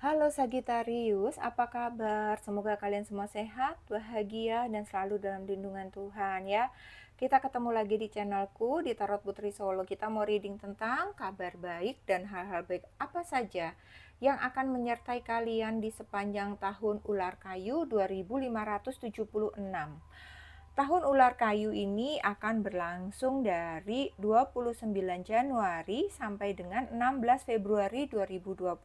Halo Sagitarius, apa kabar? Semoga kalian semua sehat, bahagia, dan selalu dalam lindungan Tuhan ya. Kita ketemu lagi di channelku, di Tarot Putri Solo. Kita mau reading tentang kabar baik dan hal-hal baik apa saja yang akan menyertai kalian di sepanjang tahun Ular Kayu 2576. Tahun Ular Kayu ini akan berlangsung dari 29 Januari sampai dengan 16 Februari 2026.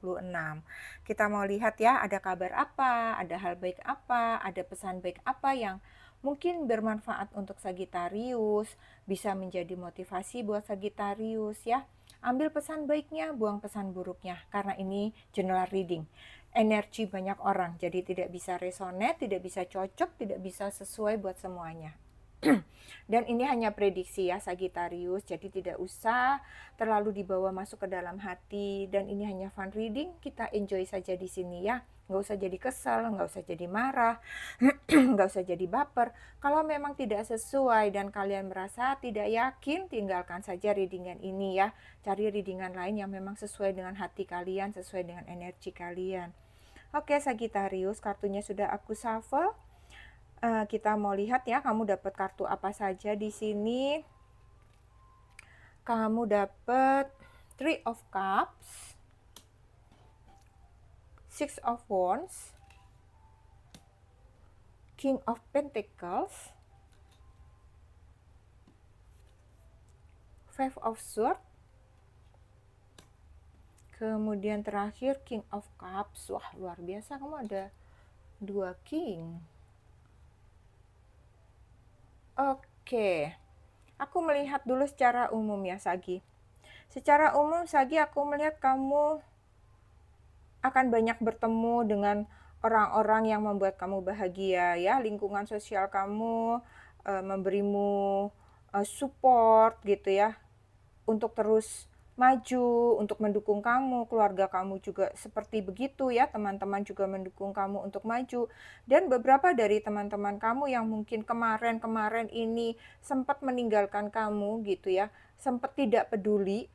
Kita mau lihat ya, ada kabar apa, ada hal baik apa, ada pesan baik apa yang mungkin bermanfaat untuk Sagitarius, bisa menjadi motivasi buat Sagitarius ya. Ambil pesan baiknya, buang pesan buruknya, karena ini general reading. Energi banyak orang, jadi tidak bisa resonate, tidak bisa cocok, tidak bisa sesuai buat semuanya. Dan ini hanya prediksi ya Sagittarius, jadi tidak usah terlalu dibawa masuk ke dalam hati. Dan ini hanya fun reading, kita enjoy saja di sini ya. Nggak usah jadi kesel, nggak usah jadi marah, nggak usah jadi baper. Kalau memang tidak sesuai dan kalian merasa tidak yakin, tinggalkan saja readingan ini ya. Cari readingan lain yang memang sesuai dengan hati kalian, sesuai dengan energi kalian. Oke Sagittarius, kartunya sudah aku shuffle. Kita mau lihat ya, kamu dapat kartu apa saja di sini. Kamu dapat Three of Cups, Six of Wands, King of Pentacles, Five of Swords, kemudian terakhir King of Cups. Wah, luar biasa, kamu ada 2 King. Oke, aku melihat dulu secara umum ya Sagi. Secara umum Sagi, aku melihat kamu akan banyak bertemu dengan orang-orang yang membuat kamu bahagia ya. Lingkungan sosial kamu memberimu support gitu ya, untuk terus maju, untuk mendukung kamu. Keluarga kamu juga seperti begitu ya, teman-teman juga mendukung kamu untuk maju. Dan beberapa dari teman-teman kamu yang mungkin kemarin-kemarin ini sempat meninggalkan kamu gitu ya, sempat tidak peduli,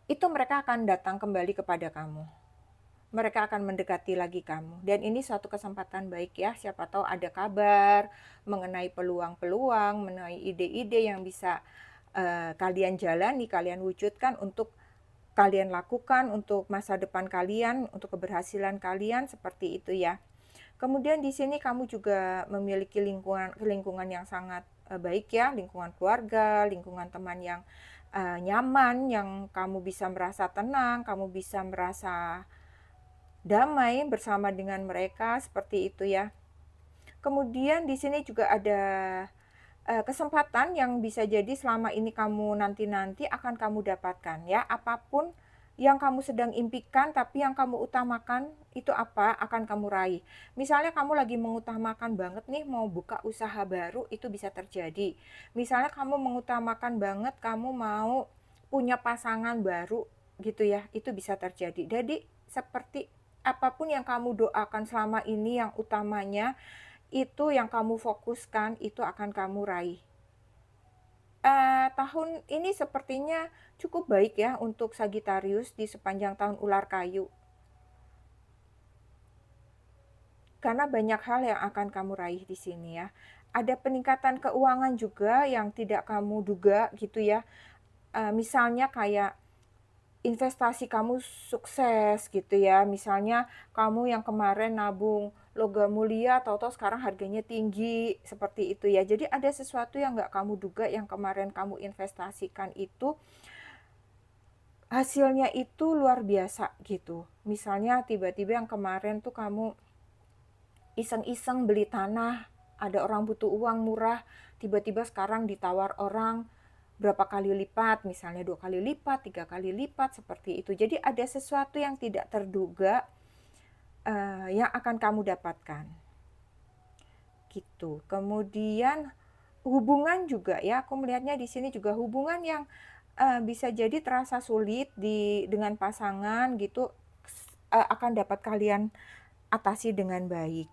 itu mereka akan datang kembali kepada kamu. Mereka akan mendekati lagi kamu. Dan ini suatu kesempatan baik ya, siapa tahu ada kabar mengenai peluang-peluang, mengenai ide-ide yang bisa kalian jalani, kalian wujudkan, untuk kalian lakukan untuk masa depan kalian, untuk keberhasilan kalian, seperti itu ya. Kemudian di sini kamu juga memiliki lingkungan yang sangat baik ya, lingkungan keluarga, lingkungan teman yang nyaman, yang kamu bisa merasa tenang, kamu bisa merasa damai bersama dengan mereka, seperti itu ya. Kemudian di sini juga ada kesempatan yang bisa jadi selama ini kamu nanti-nanti akan kamu dapatkan ya. Apapun yang kamu sedang impikan tapi yang kamu utamakan itu apa, akan kamu raih. Misalnya kamu lagi mengutamakan banget nih mau buka usaha baru, itu bisa terjadi. Misalnya kamu mengutamakan banget kamu mau punya pasangan baru gitu ya, itu bisa terjadi. Jadi seperti apapun yang kamu doakan selama ini, yang utamanya itu yang kamu fokuskan, itu akan kamu raih. Tahun ini sepertinya cukup baik ya untuk Sagittarius di sepanjang tahun Ular Kayu. Karena banyak hal yang akan kamu raih di sini ya. Ada peningkatan keuangan juga yang tidak kamu duga gitu ya. Misalnya kayak investasi kamu sukses gitu ya. Misalnya kamu yang kemarin nabung logam mulia, tahu-tahu sekarang harganya tinggi, seperti itu ya. Jadi ada sesuatu yang nggak kamu duga, yang kemarin kamu investasikan itu hasilnya itu luar biasa gitu. Misalnya tiba-tiba yang kemarin tuh kamu iseng-iseng beli tanah, ada orang butuh uang murah, tiba-tiba sekarang ditawar orang berapa kali lipat, misalnya 2 kali lipat, 3 kali lipat, seperti itu. Jadi ada sesuatu yang tidak terduga yang akan kamu dapatkan. Gitu. Kemudian hubungan juga ya, aku melihatnya di sini juga hubungan yang bisa jadi terasa sulit dengan pasangan gitu, akan dapat kalian atasi dengan baik.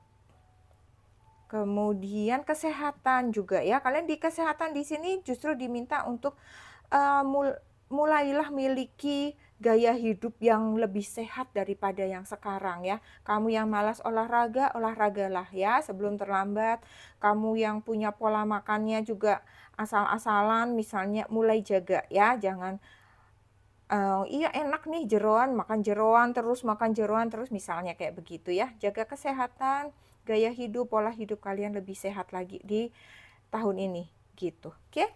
Kemudian kesehatan juga ya, kalian di kesehatan di sini justru diminta untuk mulailah miliki gaya hidup yang lebih sehat daripada yang sekarang ya. Kamu yang malas olahraga, olahragalah ya sebelum terlambat. Kamu yang punya pola makannya juga asal-asalan, misalnya mulai jaga ya, jangan iya enak nih jeroan, makan jeroan terus misalnya kayak begitu ya. Jaga kesehatan, gaya hidup, pola hidup kalian lebih sehat lagi di tahun ini gitu. Oke?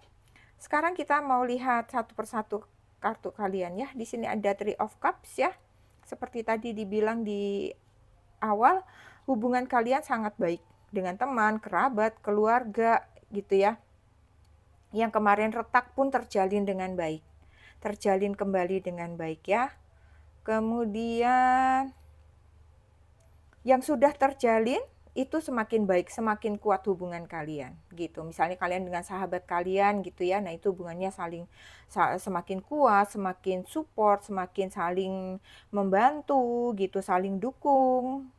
Sekarang kita mau lihat satu persatu kartu kalian ya. Di sini ada Three of Cups ya. Seperti tadi dibilang di awal, hubungan kalian sangat baik dengan teman, kerabat, keluarga gitu ya. Yang kemarin retak pun terjalin dengan baik. Terjalin kembali dengan baik ya. Kemudian yang sudah terjalin itu semakin baik, semakin kuat hubungan kalian gitu. Misalnya kalian dengan sahabat kalian gitu ya. Nah, itu hubungannya semakin kuat, semakin support, semakin saling membantu gitu, saling dukung.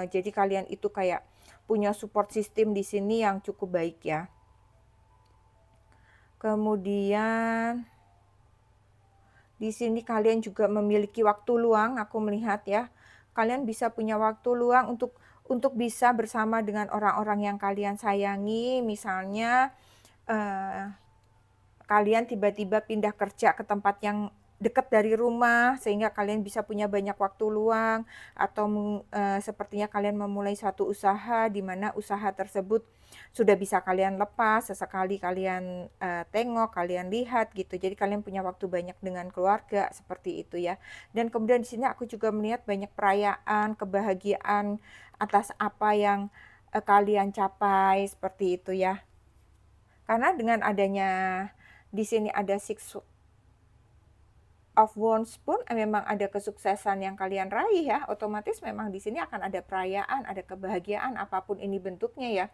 Jadi kalian itu kayak punya support system di sini yang cukup baik ya. Kemudian di sini kalian juga memiliki waktu luang, aku melihat ya. Kalian bisa punya waktu luang untuk bisa bersama dengan orang-orang yang kalian sayangi. Misalnya kalian tiba-tiba pindah kerja ke tempat yang dekat dari rumah sehingga kalian bisa punya banyak waktu luang, atau sepertinya kalian memulai suatu usaha di mana usaha tersebut sudah bisa kalian lepas, sesekali kalian tengok, kalian lihat gitu. Jadi kalian punya waktu banyak dengan keluarga seperti itu ya. Dan kemudian di sini aku juga melihat banyak perayaan, kebahagiaan atas apa yang kalian capai seperti itu ya. Karena dengan adanya di sini ada Six of Wands pun memang ada kesuksesan yang kalian raih ya. Otomatis memang di sini akan ada perayaan, ada kebahagiaan apapun ini bentuknya ya.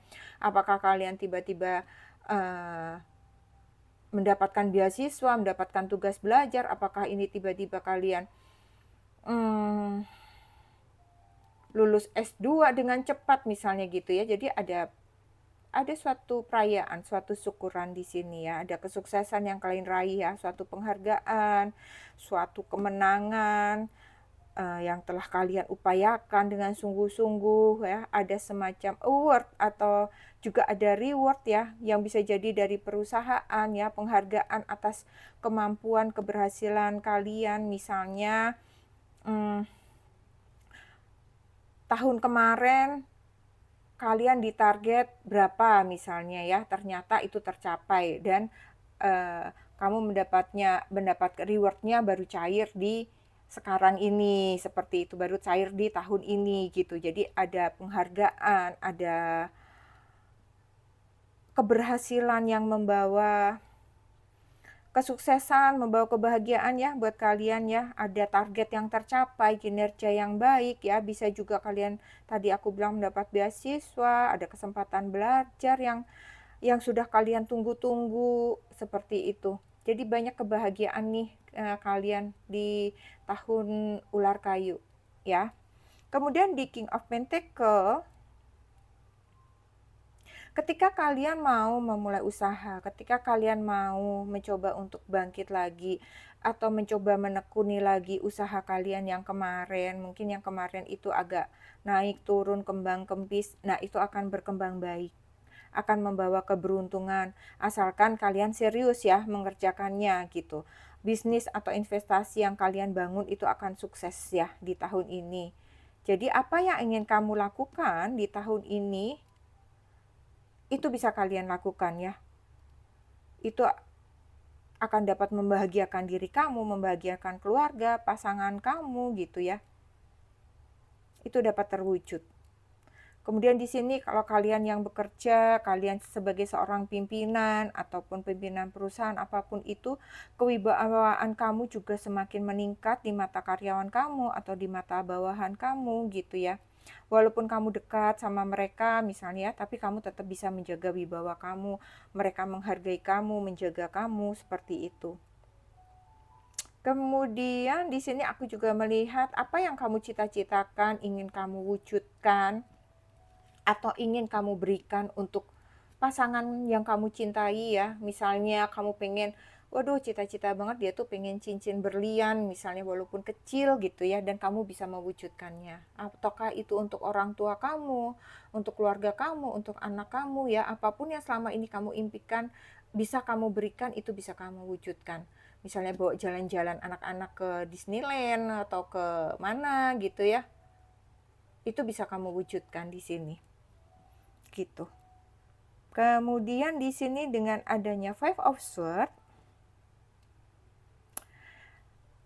Apakah kalian tiba-tiba mendapatkan beasiswa, mendapatkan tugas belajar, apakah ini tiba-tiba kalian lulus S2 dengan cepat misalnya gitu ya. Jadi ada suatu perayaan, suatu syukuran di sini ya. Ada kesuksesan yang kalian raih ya, suatu penghargaan, suatu kemenangan yang telah kalian upayakan dengan sungguh-sungguh ya. Ada semacam award atau juga ada reward ya, yang bisa jadi dari perusahaan ya, penghargaan atas kemampuan, keberhasilan kalian. Misalnya tahun kemarin kalian ditarget berapa misalnya ya, ternyata itu tercapai dan kamu mendapat rewardnya baru cair di sekarang ini, seperti itu, baru cair di tahun ini gitu. Jadi ada penghargaan, ada keberhasilan yang membawa kesuksesan, membawa kebahagiaan ya buat kalian ya. Ada target yang tercapai, kinerja yang baik ya. Bisa juga kalian tadi aku bilang mendapat beasiswa, ada kesempatan belajar yang sudah kalian tunggu-tunggu seperti itu. Jadi banyak kebahagiaan nih kalian di tahun ular kayu ya. Kemudian di King of Pentacle, ketika kalian mau memulai usaha, ketika kalian mau mencoba untuk bangkit lagi, atau mencoba menekuni lagi usaha kalian yang kemarin, mungkin yang kemarin itu agak naik turun kembang kempis, nah itu akan berkembang baik, akan membawa keberuntungan, asalkan kalian serius ya mengerjakannya gitu. Bisnis atau investasi yang kalian bangun itu akan sukses ya di tahun ini. Jadi apa yang ingin kamu lakukan di tahun ini, itu bisa kalian lakukan ya. Itu akan dapat membahagiakan diri kamu, membahagiakan keluarga, pasangan kamu gitu ya. Itu dapat terwujud. Kemudian di sini kalau kalian yang bekerja, kalian sebagai seorang pimpinan ataupun pimpinan perusahaan apapun itu, kewibawaan kamu juga semakin meningkat di mata karyawan kamu atau di mata bawahan kamu gitu ya. Walaupun kamu dekat sama mereka misalnya, tapi kamu tetap bisa menjaga wibawa kamu, mereka menghargai kamu, menjaga kamu seperti itu. Kemudian di sini aku juga melihat apa yang kamu cita-citakan, ingin kamu wujudkan atau ingin kamu berikan untuk pasangan yang kamu cintai ya. Misalnya kamu pengen waduh cita-cita banget dia tuh pengen cincin berlian misalnya walaupun kecil gitu ya, dan kamu bisa mewujudkannya. Ataukah itu untuk orang tua kamu, untuk keluarga kamu, untuk anak kamu ya, apapun yang selama ini kamu impikan bisa kamu berikan, itu bisa kamu wujudkan. Misalnya bawa jalan-jalan anak-anak ke Disneyland atau ke mana gitu ya, itu bisa kamu wujudkan di sini. Gitu. Kemudian di sini dengan adanya Five of Swords,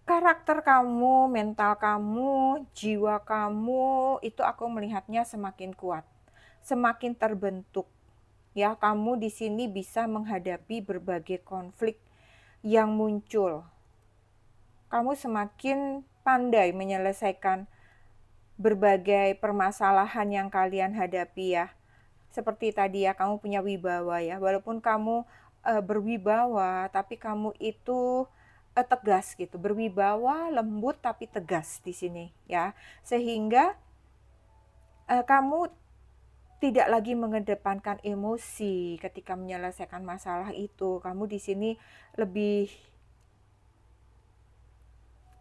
karakter kamu, mental kamu, jiwa kamu itu aku melihatnya semakin kuat, semakin terbentuk. Ya, kamu di sini bisa menghadapi berbagai konflik yang muncul. Kamu semakin pandai menyelesaikan berbagai permasalahan yang kalian hadapi ya. Seperti tadi ya, kamu punya wibawa ya. Walaupun kamu berwibawa, tapi kamu itu tegas gitu. Berwibawa, lembut tapi tegas di sini ya. Sehingga kamu tidak lagi mengedepankan emosi ketika menyelesaikan masalah itu. Kamu di sini lebih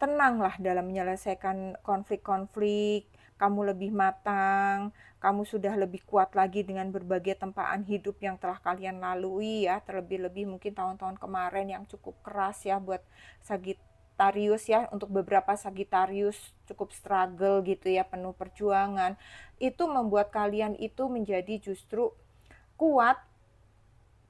tenanglah dalam menyelesaikan konflik-konflik, kamu lebih matang, kamu sudah lebih kuat lagi dengan berbagai tempaan hidup yang telah kalian lalui ya, terlebih-lebih mungkin tahun-tahun kemarin yang cukup keras ya buat Sagittarius ya, untuk beberapa Sagittarius cukup struggle gitu ya, penuh perjuangan. Itu membuat kalian itu menjadi justru kuat,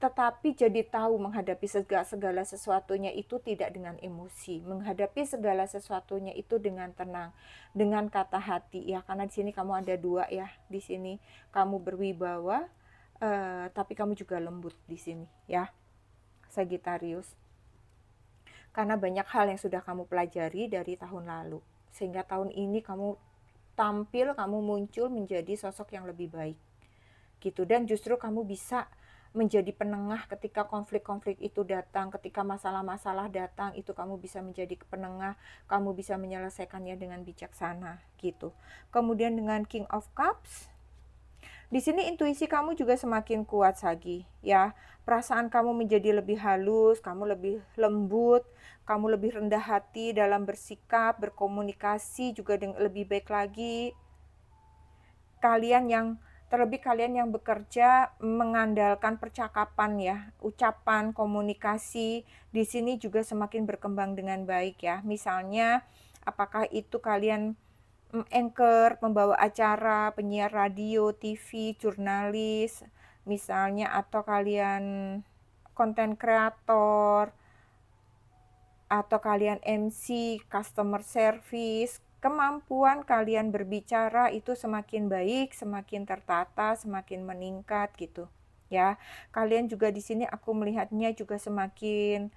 tetapi jadi tahu menghadapi segala sesuatunya itu tidak dengan emosi, menghadapi segala sesuatunya itu dengan tenang, dengan kata hati ya, karena di sini kamu ada dua ya, di sini kamu berwibawa, tapi kamu juga lembut di sini ya, Sagittarius, karena banyak hal yang sudah kamu pelajari dari tahun lalu, sehingga tahun ini kamu tampil, kamu muncul menjadi sosok yang lebih baik gitu, dan justru kamu bisa menjadi penengah ketika konflik-konflik itu datang, ketika masalah-masalah datang, itu kamu bisa menjadi penengah, kamu bisa menyelesaikannya dengan bijaksana gitu. Kemudian dengan King of Cups, di sini intuisi kamu juga semakin kuat Sagi ya. Perasaan kamu menjadi lebih halus, kamu lebih lembut, kamu lebih rendah hati dalam bersikap, berkomunikasi juga lebih baik lagi. Terlebih kalian yang bekerja mengandalkan percakapan ya, ucapan, komunikasi, di sini juga semakin berkembang dengan baik ya. Misalnya, apakah itu kalian anchor, pembawa acara, penyiar radio, TV, jurnalis, misalnya, atau kalian konten kreator, atau kalian MC, customer service, kemampuan kalian berbicara itu semakin baik, semakin tertata, semakin meningkat gitu ya. Kalian juga di sini aku melihatnya juga semakin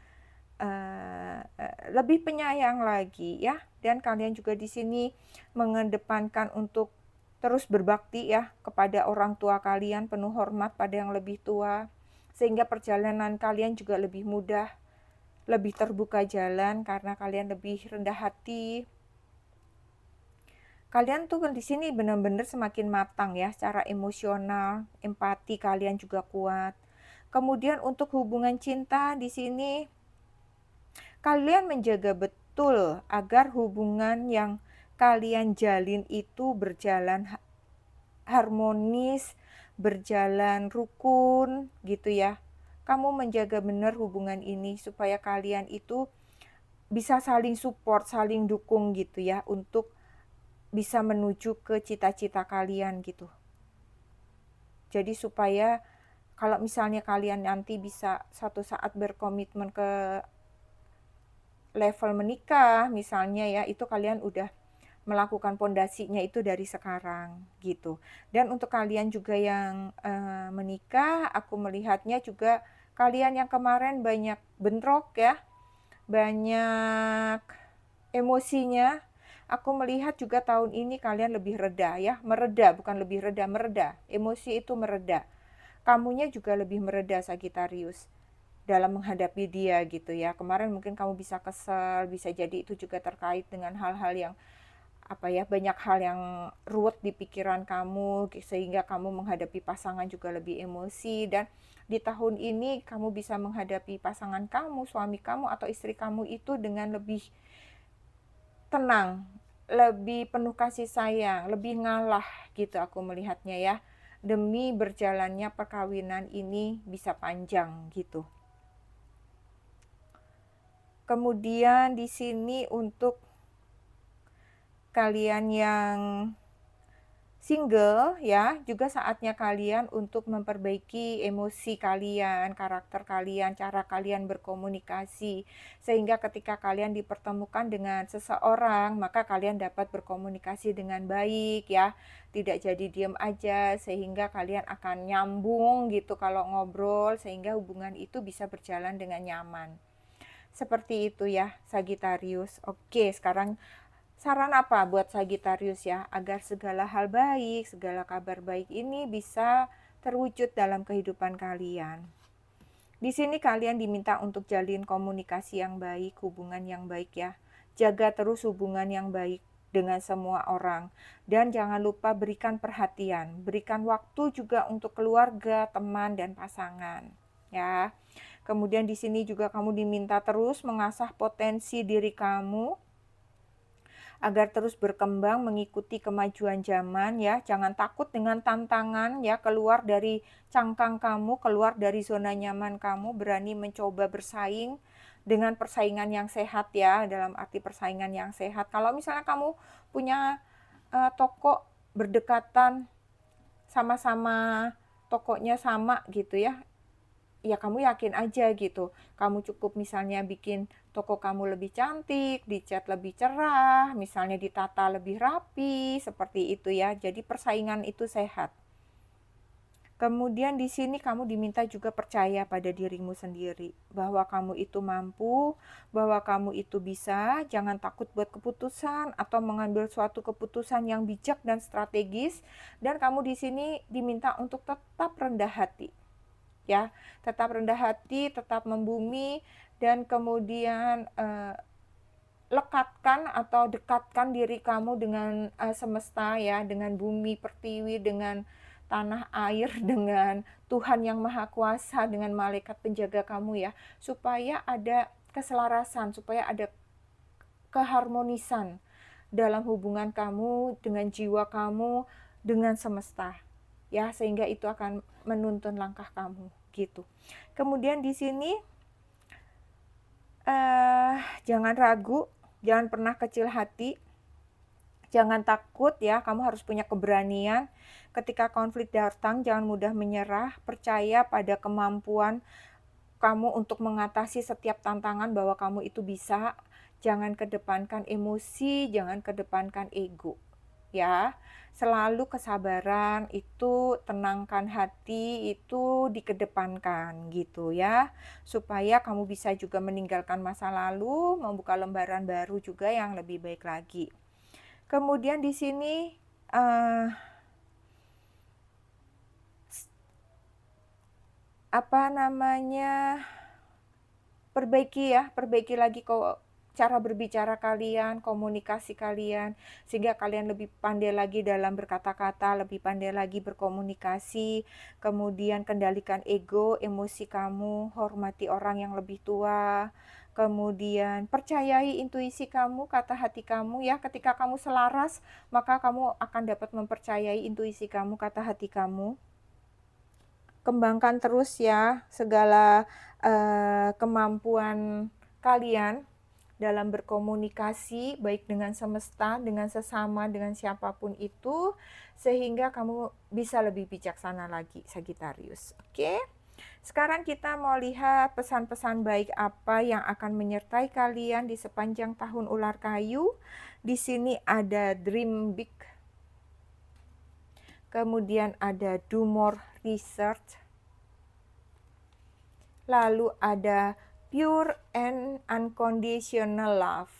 lebih penyayang lagi ya, dan kalian juga di sini mengedepankan untuk terus berbakti ya kepada orang tua kalian, penuh hormat pada yang lebih tua, sehingga perjalanan kalian juga lebih mudah, lebih terbuka jalan karena kalian lebih rendah hati. Kalian tuh di sini benar-benar semakin matang ya secara emosional, empati kalian juga kuat. Kemudian untuk hubungan cinta di sini kalian menjaga betul agar hubungan yang kalian jalin itu berjalan harmonis, berjalan rukun gitu ya. Kamu menjaga benar hubungan ini supaya kalian itu bisa saling support, saling dukung gitu ya, untuk bisa menuju ke cita-cita kalian gitu. Jadi supaya kalau misalnya kalian nanti bisa suatu saat berkomitmen ke level menikah misalnya ya, itu kalian udah melakukan pondasinya itu dari sekarang gitu. Dan untuk kalian juga yang menikah, aku melihatnya juga kalian yang kemarin banyak bentrok ya, banyak emosinya, aku melihat juga tahun ini kalian lebih reda ya, mereda, bukan lebih reda, mereda. Emosi itu mereda. Kamunya juga lebih mereda Sagittarius dalam menghadapi dia gitu ya. Kemarin mungkin kamu bisa kesel, bisa jadi itu juga terkait dengan hal-hal yang banyak hal yang ruwet di pikiran kamu sehingga kamu menghadapi pasangan juga lebih emosi, dan di tahun ini kamu bisa menghadapi pasangan kamu, suami kamu atau istri kamu itu dengan lebih tenang, lebih penuh kasih sayang, lebih ngalah gitu aku melihatnya ya. Demi berjalannya perkawinan ini bisa panjang gitu. Kemudian di sini untuk kalian yang single ya, juga saatnya kalian untuk memperbaiki emosi kalian, karakter kalian, cara kalian berkomunikasi. Sehingga ketika kalian dipertemukan dengan seseorang, maka kalian dapat berkomunikasi dengan baik ya. Tidak jadi diem aja, sehingga kalian akan nyambung gitu kalau ngobrol, sehingga hubungan itu bisa berjalan dengan nyaman. Seperti itu ya, Sagittarius. Oke, sekarang saran apa buat Sagittarius ya, agar segala hal baik, segala kabar baik ini bisa terwujud dalam kehidupan kalian. Di sini kalian diminta untuk jalin komunikasi yang baik, hubungan yang baik ya. Jaga terus hubungan yang baik dengan semua orang. Dan jangan lupa berikan perhatian, berikan waktu juga untuk keluarga, teman, dan pasangan. Ya. Kemudian di sini juga kamu diminta terus mengasah potensi diri kamu agar terus berkembang mengikuti kemajuan zaman ya. Jangan takut dengan tantangan ya, keluar dari cangkang kamu, keluar dari zona nyaman kamu, berani mencoba bersaing dengan persaingan yang sehat ya, dalam arti persaingan yang sehat. Kalau misalnya kamu punya toko berdekatan, sama-sama tokonya sama gitu ya, ya kamu yakin aja gitu. Kamu cukup misalnya bikin toko kamu lebih cantik, dicat lebih cerah, misalnya ditata lebih rapi, seperti itu ya. Jadi persaingan itu sehat. Kemudian di sini kamu diminta juga percaya pada dirimu sendiri, bahwa kamu itu mampu, bahwa kamu itu bisa. Jangan takut buat keputusan atau mengambil suatu keputusan yang bijak dan strategis, dan kamu di sini diminta untuk tetap rendah hati. Ya, tetap rendah hati, tetap membumi, dan kemudian lekatkan atau dekatkan diri kamu dengan semesta ya, dengan bumi pertiwi, dengan tanah air, dengan Tuhan yang Maha Kuasa, dengan malaikat penjaga kamu ya, supaya ada keselarasan, supaya ada keharmonisan dalam hubungan kamu dengan jiwa kamu dengan semesta ya, sehingga itu akan menuntun langkah kamu gitu. Kemudian di sini jangan ragu, jangan pernah kecil hati, jangan takut ya, kamu harus punya keberanian. Ketika konflik datang, jangan mudah menyerah, percaya pada kemampuan kamu untuk mengatasi setiap tantangan, bahwa kamu itu bisa. Jangan kedepankan emosi, jangan kedepankan ego. Ya, selalu kesabaran itu, tenangkan hati itu dikedepankan gitu ya, supaya kamu bisa juga meninggalkan masa lalu, membuka lembaran baru juga yang lebih baik lagi. Kemudian di sini perbaiki lagi kok cara berbicara kalian, komunikasi kalian, sehingga kalian lebih pandai lagi dalam berkata-kata, lebih pandai lagi berkomunikasi. Kemudian kendalikan ego, emosi kamu, hormati orang yang lebih tua. Kemudian percayai intuisi kamu, kata hati kamu ya. Ketika kamu selaras, maka kamu akan dapat mempercayai intuisi kamu, kata hati kamu. Kembangkan terus ya segala kemampuan kalian dalam berkomunikasi, baik dengan semesta, dengan sesama, dengan siapapun itu, sehingga kamu bisa lebih bijaksana lagi, Sagittarius. Oke? Sekarang kita mau lihat pesan-pesan baik apa yang akan menyertai kalian di sepanjang tahun ular kayu. Di sini ada dream big, kemudian ada do more research, lalu ada pure and unconditional love.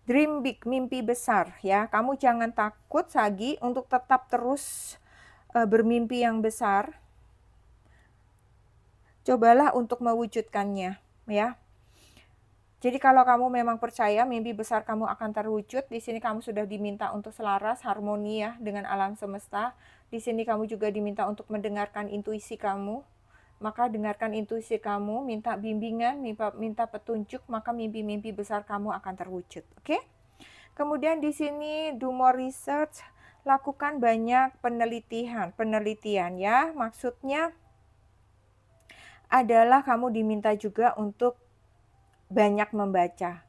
Dream big, mimpi besar ya. Kamu jangan takut Sagi untuk tetap terus bermimpi yang besar. Cobalah untuk mewujudkannya ya. Jadi kalau kamu memang percaya mimpi besar kamu akan terwujud, di sini kamu sudah diminta untuk selaras, harmoni ya dengan alam semesta. Di sini kamu juga diminta untuk mendengarkan intuisi kamu. Maka dengarkan intuisi kamu, minta bimbingan, minta petunjuk, maka mimpi-mimpi besar kamu akan terwujud. Oke? Kemudian di sini do more research, lakukan banyak penelitian ya. Maksudnya adalah kamu diminta juga untuk banyak membaca.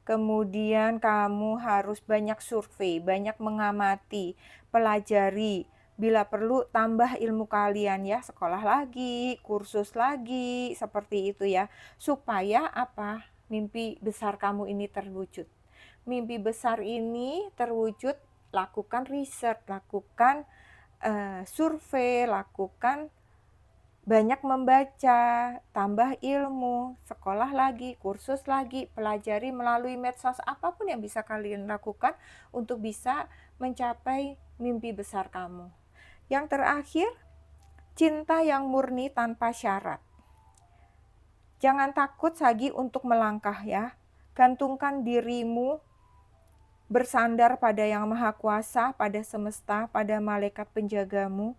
Kemudian kamu harus banyak survei, banyak mengamati, pelajari. Bila perlu tambah ilmu kalian ya, sekolah lagi, kursus lagi, seperti itu ya. Supaya apa? Mimpi besar kamu ini terwujud. Mimpi besar ini terwujud, lakukan riset, lakukan survei, lakukan banyak membaca, tambah ilmu, sekolah lagi, kursus lagi, pelajari melalui medsos, apapun yang bisa kalian lakukan untuk bisa mencapai mimpi besar kamu. Yang terakhir, cinta yang murni tanpa syarat. Jangan takut lagi untuk melangkah ya. Gantungkan dirimu bersandar pada Yang Maha Kuasa, pada semesta, pada malaikat penjagamu.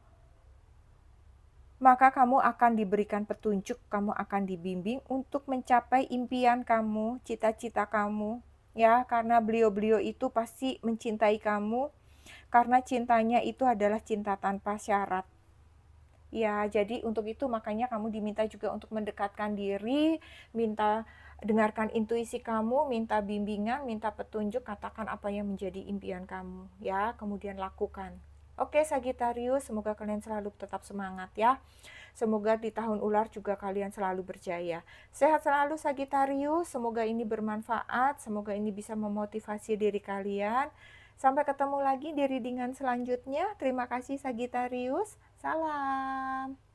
Maka kamu akan diberikan petunjuk, kamu akan dibimbing untuk mencapai impian kamu, cita-cita kamu. Ya, karena beliau-beliau itu pasti mencintai kamu, karena cintanya itu adalah cinta tanpa syarat. Ya, jadi untuk itu makanya kamu diminta juga untuk mendekatkan diri, minta dengarkan intuisi kamu, minta bimbingan, minta petunjuk, katakan apa yang menjadi impian kamu, ya, kemudian lakukan. Oke, Sagittarius, semoga kalian selalu tetap semangat ya. Semoga di tahun ular juga kalian selalu berjaya. Sehat selalu Sagittarius, semoga ini bermanfaat, semoga ini bisa memotivasi diri kalian. Sampai ketemu lagi di readingan selanjutnya. Terima kasih Sagittarius. Salam.